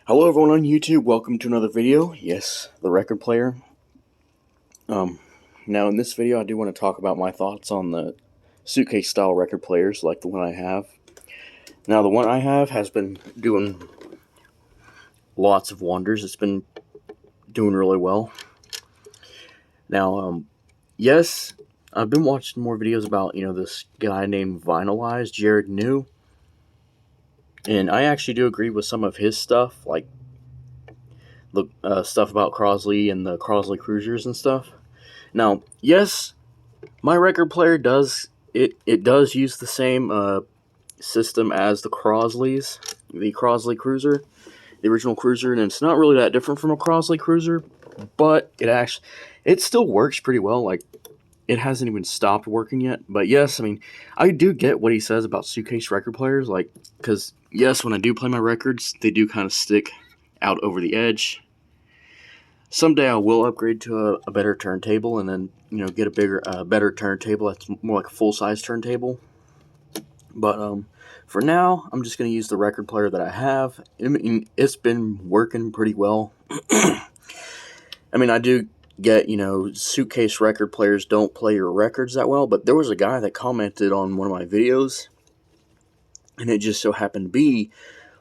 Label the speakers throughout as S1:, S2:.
S1: Hello everyone on YouTube, welcome to another video. Yes, the record player. Now in this video I do want to talk about my thoughts on the suitcase style record players like the one I have. Now the one I have has been doing lots of wonders. It's been doing really well. Now, yes, I've been watching more videos about, this guy named Vinylize, Jarod New. And I actually do agree with some of his stuff, like the stuff about Crosley and the Crosley Cruisers and stuff. Now, yes, my record player does use the same system as the Crosleys, the Crosley Cruiser, the original Cruiser, and it's not really that different from a Crosley Cruiser, but it still works pretty well. Like, it hasn't even stopped working yet. But yes, I mean, I do get what he says about suitcase record players, like, because yes, when I do play my records, they do kind of stick out over the edge. Someday I will upgrade to a better turntable, and then get a better turntable that's more like a full-size turntable. But for now, I'm just gonna use the record player that I have. I mean, it's been working pretty well. I mean, I do get suitcase record players don't play your records that well, but there was a guy that commented on one of my videos, and it just so happened to be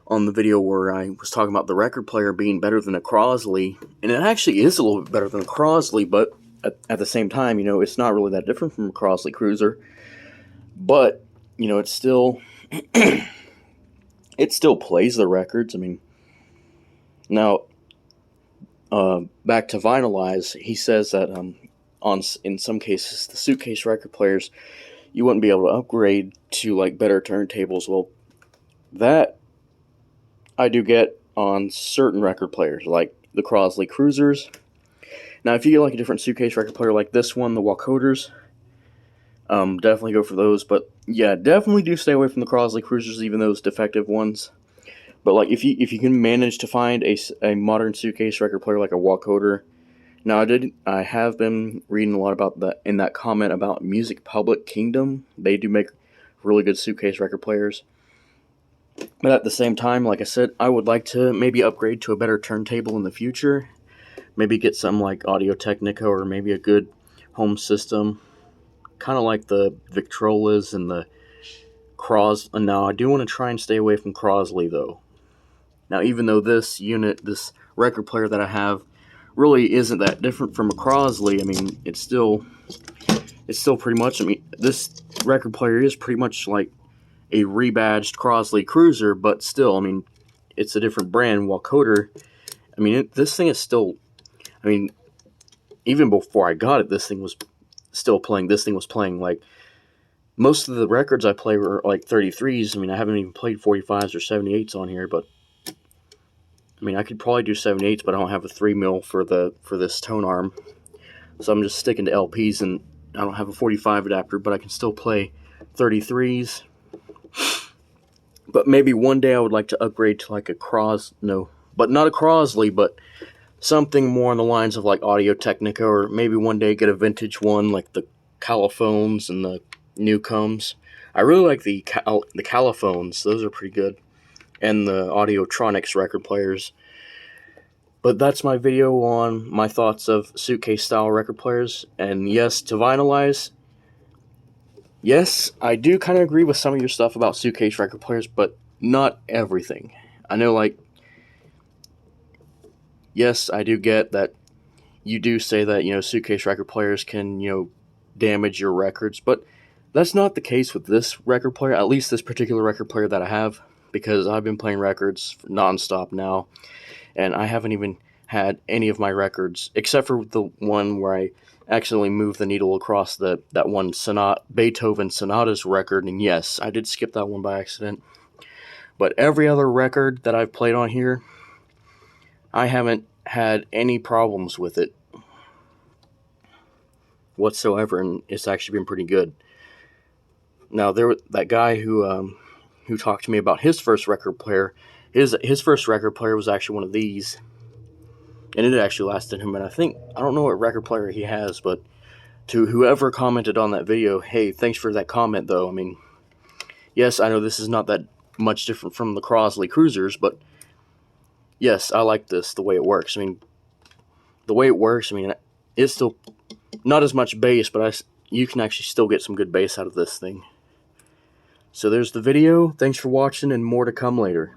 S1: on the video where I was talking about the record player being better than a Crosley, and it actually is a little bit better than a Crosley, but at the same time, it's not really that different from a Crosley Cruiser, but, it's still, it still plays the records. I mean, now, back to Vinylize, he says that, in some cases, the suitcase record players, you wouldn't be able to upgrade to, like, better turntables. Well, that I do get on certain record players, like the Crosley Cruisers. Now, if you get like a different suitcase record player like this one, the Woccoders, definitely go for those. But yeah, definitely do stay away from the Crosley Cruisers, even those defective ones. But like if you can manage to find a modern suitcase record player like a wockoder. Now I have been reading a lot about that in that comment about Music Public Kingdom. They do make really good suitcase record players. But at the same time, like I said, I would like to maybe upgrade to a better turntable in the future. Maybe get something like Audio-Technica or maybe a good home system. Kind of like the Victrolas and the Now, I do want to try and stay away from Crosley, though. Now, even though this record player that I have, really isn't that different from a Crosley, I mean, it's still pretty much, I mean, this record player is pretty much like a rebadged Crosley Cruiser, but still, I mean, it's a different brand, wockoder. I mean, this thing is still, I mean, even before I got it, this thing was still playing. This thing was playing, like, most of the records I play were, like, 33s. I mean, I haven't even played 45s or 78s on here, but, I mean, I could probably do 78s, but I don't have a 3mm for this tone arm. So I'm just sticking to LPs, and I don't have a 45 adapter, but I can still play 33s. But maybe one day I would like to upgrade to like but not a Crosley, but something more on the lines of like Audio-Technica, or maybe one day get a vintage one like the Caliphones and the Newcombs. I really like the Caliphones; those are pretty good, and the Audiotronics record players. But that's my video on my thoughts of suitcase style record players. And yes, to Vinylize. Yes, I do kind of agree with some of your stuff about suitcase record players, but not everything. I know, like, yes, I do get that you do say that, suitcase record players can, damage your records, but that's not the case with this record player, at least this particular record player that I have, because I've been playing records nonstop now, and I haven't even had any of my records, except for the one where I accidentally moved the needle across that one Beethoven Sonatas record, and yes, I did skip that one by accident. But every other record that I've played on here, I haven't had any problems with it whatsoever, and it's actually been pretty good. Now, that guy who talked to me about his first record player, his first record player was actually one of these. And it actually lasted him, and I don't know what record player he has, but to whoever commented on that video, hey, thanks for that comment, though. I mean, yes, I know this is not that much different from the Crosley Cruisers, but yes, I like this, the way it works. I mean, the way it works, I mean, it's still not as much bass, but you can actually still get some good bass out of this thing. So there's the video. Thanks for watching, and more to come later.